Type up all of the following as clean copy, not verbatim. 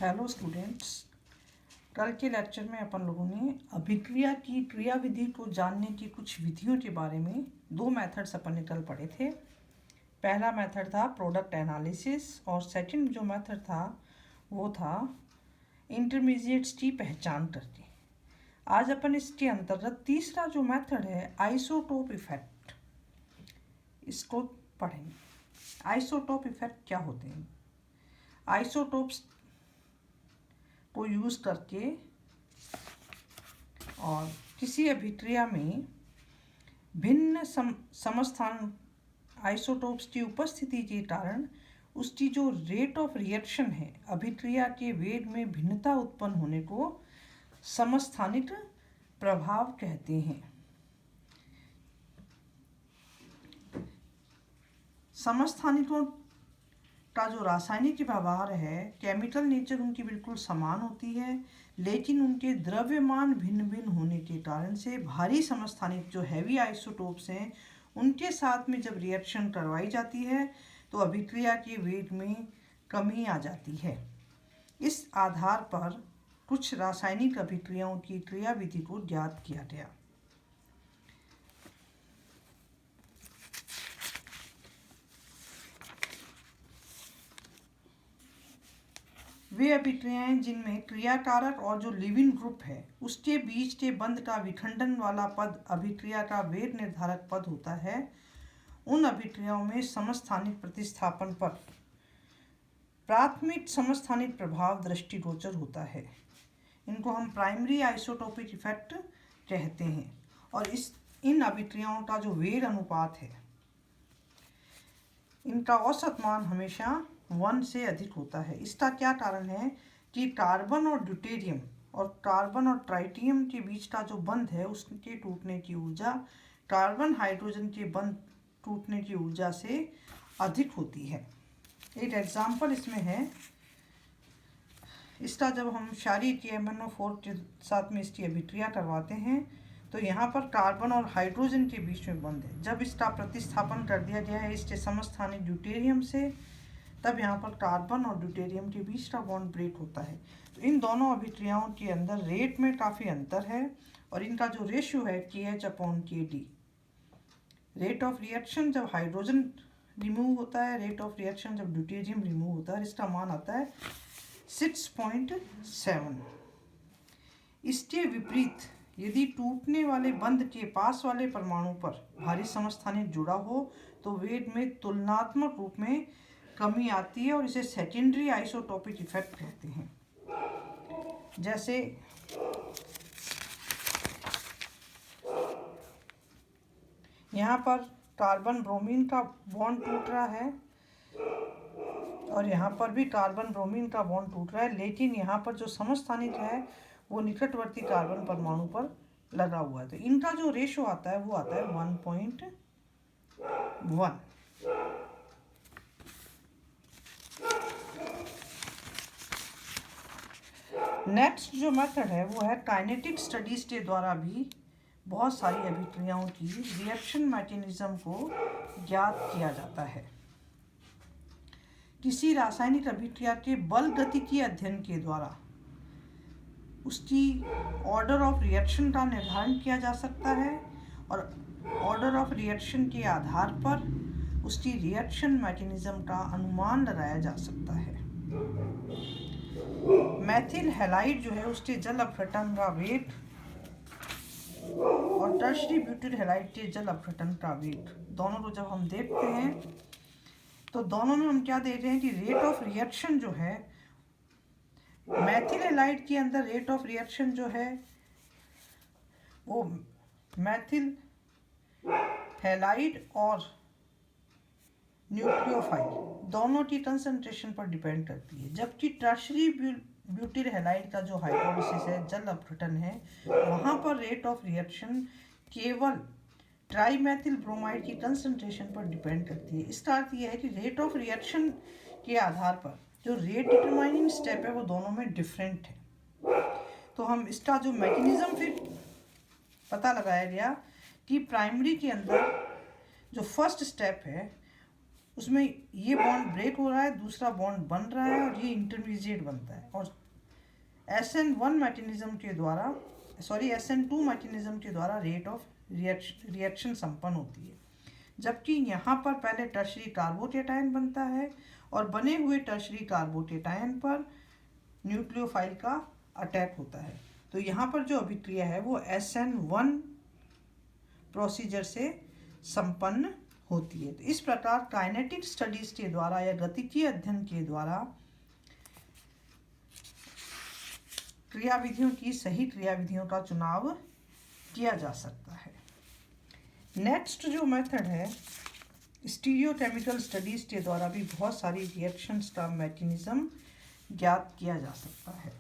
Hello students, कल के lecture में अपन लोगों ने अभिक्रिया की क्रिया विधि को जानने की कुछ विधियों के बारे में दो मेथड्स अपन ने कल पढ़े थे। पहला मेथड था प्रोडक्ट एनालिसिस और सेकंड जो मेथड था वो था इंटरमीडिएट्स की पहचान करके। आज अपन इसके अंतर्गत तीसरा जो मेथड है आइसोटोप इफेक्ट, इसको पढ़ेंगे। आइसोटोप इफेक्ट क्या होते हैं? आइसोटोप्स को यूज़ करके और किसी अभिक्रिया में भिन्न समस्थान आइसोटोप्स की उपस्थिति के कारण उसकी जो रेट ऑफ रिएक्शन है, अभिक्रिया के वेग में भिन्नता उत्पन्न होने को समस्थानिक प्रभाव कहते हैं। समस्थानिकों का जो रासायनिक व्यवहार है, केमिकल नेचर उनकी बिल्कुल समान होती है, लेकिन उनके द्रव्यमान भिन्न भिन्न होने के कारण से भारी समस्थानिक जो हैवी आइसोटोप्स हैं उनके साथ में जब रिएक्शन करवाई जाती है तो अभिक्रिया के वेग में कमी आ जाती है। इस आधार पर कुछ रासायनिक अभिक्रियाओं की क्रियाविधि को ज्ञात किया गया। वे अभिक्रियाएं जिनमें क्रियाकारक और जो लिविंग ग्रुप है उसके बीच के बंध का विखंडन वाला पद अभिक्रिया का वेग निर्धारक पद होता है, उन अभिक्रियाओं में समस्थानिक प्रतिस्थापन पर प्राथमिक समस्थानिक प्रभाव दृष्टिगोचर होता है। इनको हम प्राइमरी आइसोटोपिक इफेक्ट कहते हैं। और इन अभिक्रियाओं का जो वेग अनुपात है, इनका औसत मान हमेशा 1 से अधिक होता है। इसका क्या कारण है कि कार्बन और ड्यूटेरियम और कार्बन और ट्राइटियम के बीच का जो बंध है उसके टूटने की ऊर्जा कार्बन हाइड्रोजन के बंध टूटने की ऊर्जा से अधिक होती है। एक एग्जाम्पल इसमें है, इसका जब हम क्षारीय KMnO4 के साथ में इसकी अभिक्रिया करवाते हैं तो यहाँ पर कार्बन और हाइड्रोजन के बीच में बंध है। जब इसका प्रतिस्थापन कर दिया गया है इसके समस्थानिक ड्यूटेरियम से, तब यहाँ पर कार्बन और ड्यूटेरियम के बीच का बॉन्ड ब्रेक होता है। तो इन दोनों अभिक्रियाओं के अंदर रेट में काफ़ी अंतर है और इनका जो रेशियो है KH/KD। रेट ऑफ रिएक्शन जब हाइड्रोजन रिमूव होता है, रेट ऑफ रिएक्शन जब ड्यूटेरियम रिमूव होता है, इसका मान आता है 6.7। इसके विपरीत यदि टूटने वाले बंध के पास वाले परमाणु पर भारी समस्थानिक जुड़ा हो तो वेग में तुलनात्मक रूप में कमी आती है और इसे सेकेंडरी आइसोटोपिक इफेक्ट कहते हैं। जैसे यहाँ पर कार्बन ब्रोमीन का बॉन्ड टूट रहा है और यहाँ पर भी कार्बन ब्रोमीन का बॉन्ड टूट रहा है, लेकिन यहाँ पर जो समस्थानिक है वो निकटवर्ती कार्बन परमाणु पर लगा हुआ है। तो इनका जो रेशो आता है वो आता है 1.1। नेक्स्ट जो मेथड है वो है काइनेटिक स्टडीज के द्वारा भी बहुत सारी अभिक्रियाओं की रिएक्शन मैकेनिज्म को ज्ञात किया जाता है। किसी रासायनिक अभिक्रिया के बल गतिकी अध्ययन के द्वारा उसकी ऑर्डर ऑफ रिएक्शन का निर्धारण किया जा सकता है और ऑर्डर ऑफ रिएक्शन के आधार पर उसकी रिएक्शन मैकेनिज्म का अनुमान लगाया जा सकता है। मैथिल हैलाइड जो है उसके जल अपघटन का वेग और टर्शरी ब्यूटिल हैलाइड के जल अपघटन का वेग दोनों को जब हम देखते हैं तो दोनों में हम क्या देख रहे हैं कि रेट ऑफ रिएक्शन जो है मैथिल हैलाइड के अंदर रेट ऑफ रिएक्शन जो है वो मैथिल हैलाइड और न्यूक्लियोफाइल दोनों की कंसंट्रेशन पर डिपेंड करती है, जबकि टर्शरी ब्यूटिल हैलाइड का जो हाइड्रोलिसिस है, जल अपघटन है, वहाँ पर रेट ऑफ रिएक्शन केवल ट्राईमेथिल ब्रोमाइड की कंसंट्रेशन पर डिपेंड करती है। इसका अर्थ यह है कि रेट ऑफ रिएक्शन के आधार पर जो रेट डिटरमाइनिंग स्टेप है वो दोनों में डिफरेंट है। तो हम इसका जो मैकेनिज्म फिर पता लगाया गया कि प्राइमरी के अंदर जो फर्स्ट स्टेप है उसमें ये बॉन्ड ब्रेक हो रहा है, दूसरा बॉन्ड बन रहा है और ये इंटरमीडिएट बनता है। और SN1 मैकेनिज्म के द्वारा SN2 मैकेनिज्म के द्वारा रेट ऑफ रिएक्शन संपन्न होती है। जबकि यहाँ पर पहले टर्शरी कार्बोकेटायन बनता है और बने हुए टर्शरी कार्बोकेटायन पर न्यूक्लियोफाइल का अटैक होता है। तो यहाँ पर जो अभिक्रिया है वो SN1 प्रोसीजर से संपन्न होती है। तो इस प्रकार काइनेटिक स्टडीज के द्वारा या गतिकीय अध्ययन के द्वारा क्रियाविधियों की सही क्रियाविधियों का चुनाव किया जा सकता है। नेक्स्ट जो मेथड है, स्टीरियोकेमिकल स्टडीज के द्वारा भी बहुत सारी रिएक्शंस का मैकेनिज्म ज्ञात किया जा सकता है।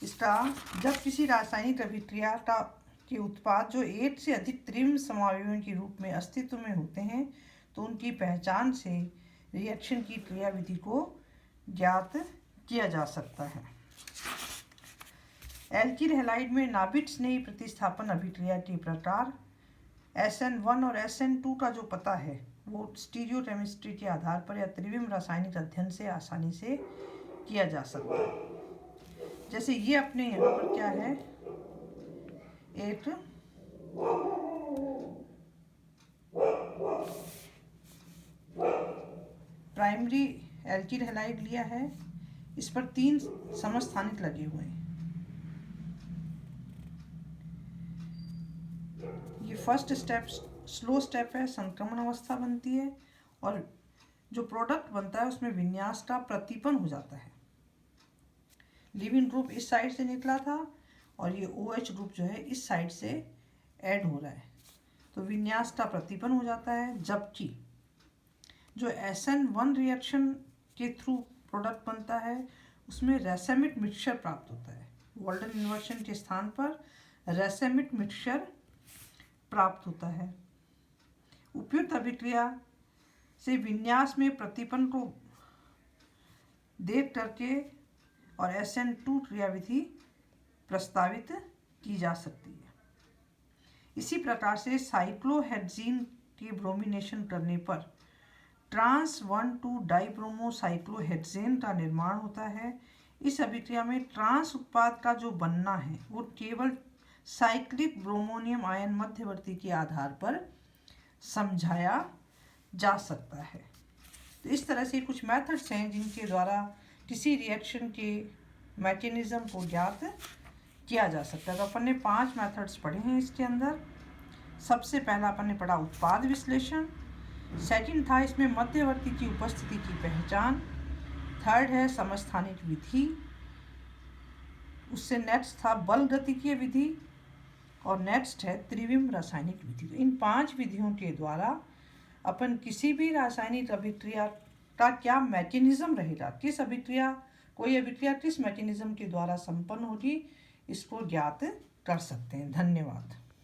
इसका जब किसी रासायनिक अभिक्रिया के उत्पाद जो एक से अधिक त्रिम समावयवों के रूप में अस्तित्व में होते हैं तो उनकी पहचान से रिएक्शन की क्रियाविधि को ज्ञात किया जा सकता है। एल्किल हैलाइड में नाभिक स्नेही प्रतिस्थापन अभिक्रिया के प्रकार SN1 और SN2 का जो पता है वो स्टीरियोकेमिस्ट्री के आधार पर या त्रिविम रासायनिक अध्ययन से आसानी से किया जा सकता है। जैसे ये अपने यहाँ पर क्या है, एक प्राइमरी एल्किल हैलाइड लिया है, इस पर 3 समस्थानिक लगे हुए हैं। ये फर्स्ट स्टेप स्लो स्टेप है, संक्रमण अवस्था बनती है और जो प्रोडक्ट बनता है उसमें विन्यास का प्रतिपन हो जाता है। लिविंग ग्रुप इस साइड से निकला था और ये OH ग्रुप जो है इस साइड से ऐड हो रहा है, तो विन्यास का प्रतिपन हो जाता है। जबकि जो SN1 रिएक्शन के थ्रू प्रोडक्ट बनता है उसमें रेसेमिक मिक्सचर प्राप्त होता है। वॉल्डन इन्वर्शन के स्थान पर रेसेमिक मिक्सचर प्राप्त होता है। उपयुक्त अभिक्रिया से विन्यास में प्रतिपन को देख करके और SN2 क्रियाविधि प्रस्तावित की जा सकती है। इसी प्रकार से साइक्लोहेक्सीन की ब्रोमिनेशन करने पर ट्रांस 1,2 डाइब्रोमो साइक्लोहेक्सेन का निर्माण होता है। इस अभिक्रिया में ट्रांस उत्पाद का जो बनना है वो केवल साइक्लिक ब्रोमोनियम आयन मध्यवर्ती के आधार पर समझाया जा सकता है। तो इस तरह से कुछ मेथड्स हैं जिनके द्वारा किसी रिएक्शन के मैकेनिज्म को ज्ञात किया जा सकता है। तो अपन ने 5 मेथड्स पढ़े हैं इसके अंदर। सबसे पहला अपन ने पढ़ा उत्पाद विश्लेषण, सेकंड था इसमें मध्यवर्ती की उपस्थिति की पहचान, थर्ड है समस्थानिक विधि, उससे नेक्स्ट था बल गतिकीय विधि और नेक्स्ट है त्रिविम रासायनिक विधि। तो इन 5 विधियों के द्वारा अपन किसी भी रासायनिक अभिक्रिया का क्या मैकेनिज्म रहेगा, कोई अभिक्रिया किस मैकेनिज्म के द्वारा संपन्न होगी, इसको ज्ञात कर सकते हैं। धन्यवाद।